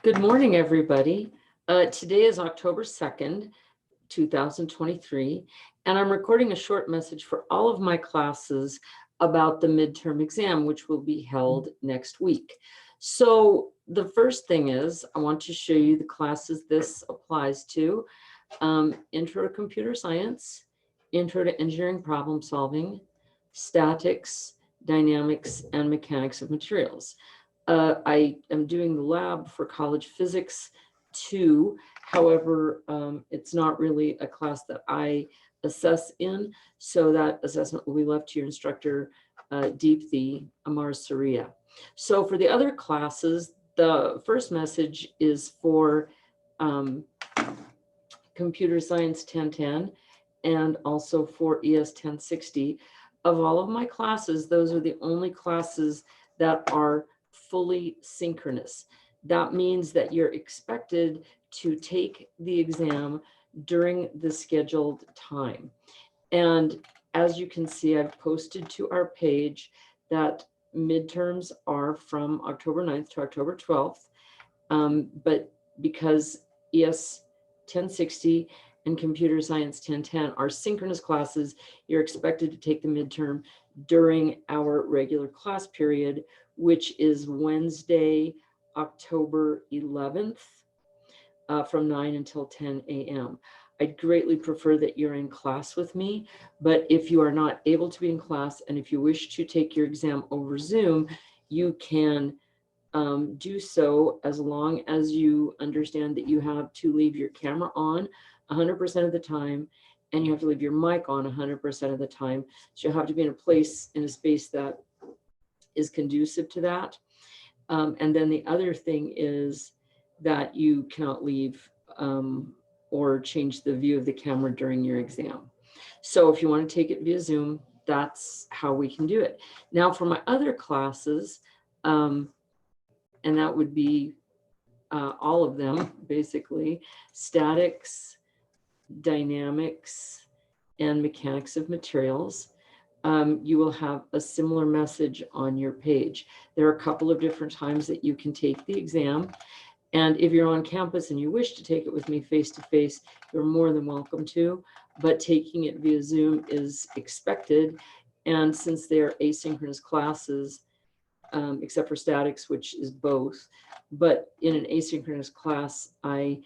Good morning, everybody. Today is October 2nd, 2023, and I'm recording a short message for all of my classes about the midterm exam, which will be held next week. So the first thing is I want to show you the classes this applies to. Intro to Computer Science, Intro to Engineering Problem Solving, Statics, Dynamics, and Mechanics of Materials. I am doing the lab for college physics too. However, it's not really a class that I assess in, so that assessment will be left to your instructor, Deepthi Amar Surya. So for the other classes, the first message is for Computer Science 1010 and also for ES 1060. Of all of my classes, those are the only classes that are fully synchronous. That means that you're expected to take the exam during the scheduled time. And as you can see, I've posted to our page that midterms are from October 9th to October 12th. But because ES 1060 and Computer Science 1010 are synchronous classes, you're expected to take the midterm during our regular class period, which is Wednesday, October 11th, from 9 until 10 a.m. I'd greatly prefer that you're in class with me, but if you are not able to be in class and if you wish to take your exam over Zoom, you can do so as long as you understand that you have to leave your camera on 100% of the time, and you have to leave your mic on 100% of the time. So you'll have to be in a place, in a space that is conducive to that. And then the other thing is that you cannot leave or change the view of the camera during your exam. So if you want to take it via Zoom, that's how we can do it. Now for my other classes, and that would be all of them, basically, statics, dynamics, and mechanics of materials. You will have a similar message on your page. There are a couple of different times that you can take the exam. And if you're on campus and you wish to take it with me face-to-face, you're more than welcome to, but taking it via Zoom is expected. And since they are asynchronous classes, except for statics, which is both. But in an asynchronous class, I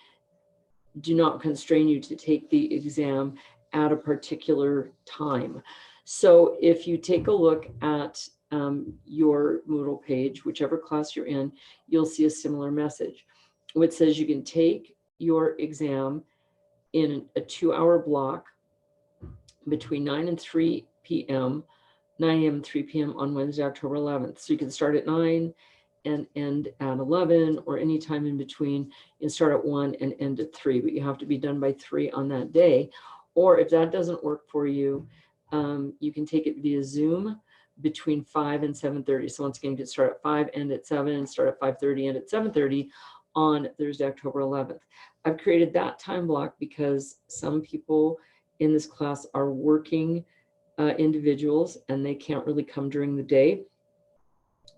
do not constrain you to take the exam at a particular time. So if you take a look at your Moodle page, whichever class you're in, you'll see a similar message, which says you can take your exam in a 2-hour block between 9 and 3 p.m., 9 a.m. and 3 p.m. on Wednesday, October 11th. So you can start at 9 and end at 11, or any time in between. You can start at 1 and end at 3, but you have to be done by 3 on that day. Or if that doesn't work for you, you can take it via Zoom between 5 and 7:30. So once again, you can start at 5, end at 7, and start at 5:30, end at 7:30 on Thursday, October 11th. I've created that time block because some people in this class are working individuals and they can't really come during the day.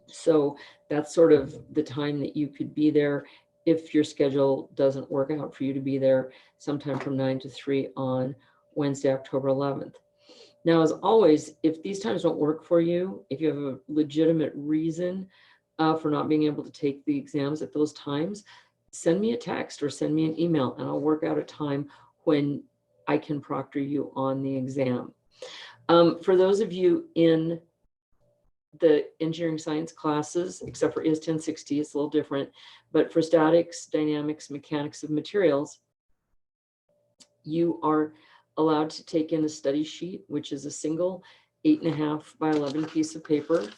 So that's sort of the time that you could be there if your schedule doesn't work out for you to be there sometime from 9 to 3 on Wednesday, October 11th. Now, as always, if these times don't work for you, if you have a legitimate reason for not being able to take the exams at those times, send me a text or send me an email and I'll work out a time when I can proctor you on the exam. For those of you in the engineering science classes, except for ES 1060, it's a little different, but for statics, dynamics, mechanics of materials, you are allowed to take in a study sheet, which is a single 8.5 by 11 piece of paper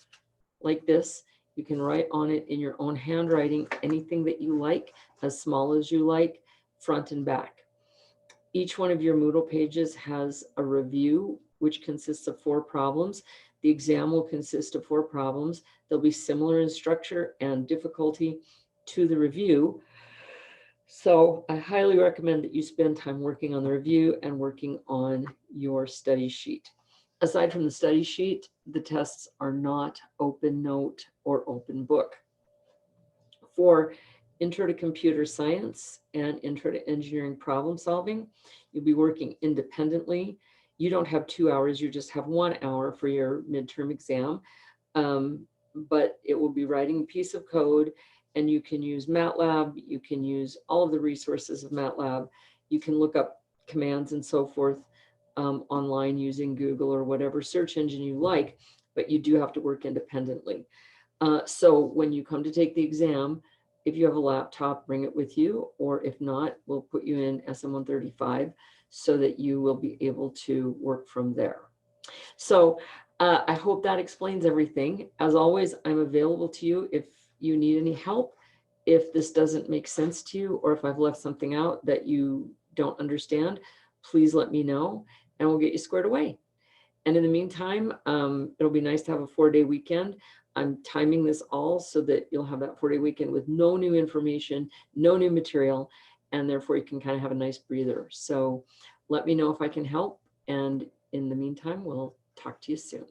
like this. You can write on it in your own handwriting anything that you like, as small as you like, front and back. Each one of your Moodle pages has a review, which consists of 4 problems. The exam will consist of 4 problems. They'll be similar in structure and difficulty to the review. So I highly recommend that you spend time working on the review and working on your study sheet. Aside from the study sheet, the tests are not open note or open book. For Intro to Computer Science and Intro to Engineering Problem Solving. You'll be working independently. You don't have 2 hours, you just have 1 hour for your midterm exam. But it will be writing a piece of code, and you can use MATLAB, you can use all of the resources of MATLAB, you can look up commands and so forth online using Google or whatever search engine you like, but you do have to work independently. So when you come to take the exam, if you have a laptop, bring it with you, or if not, we'll put you in SM135 so that you will be able to work from there. So I hope that explains everything. As always, I'm available to you if you need any help. If this doesn't make sense to you, or if I've left something out that you don't understand, please let me know and we'll get you squared away. And in the meantime, it'll be nice to have a 4-day weekend. I'm timing this all so that you'll have that 4-day weekend with no new information, no new material, and therefore you can kind of have a nice breather. So let me know if I can help. And in the meantime, we'll talk to you soon.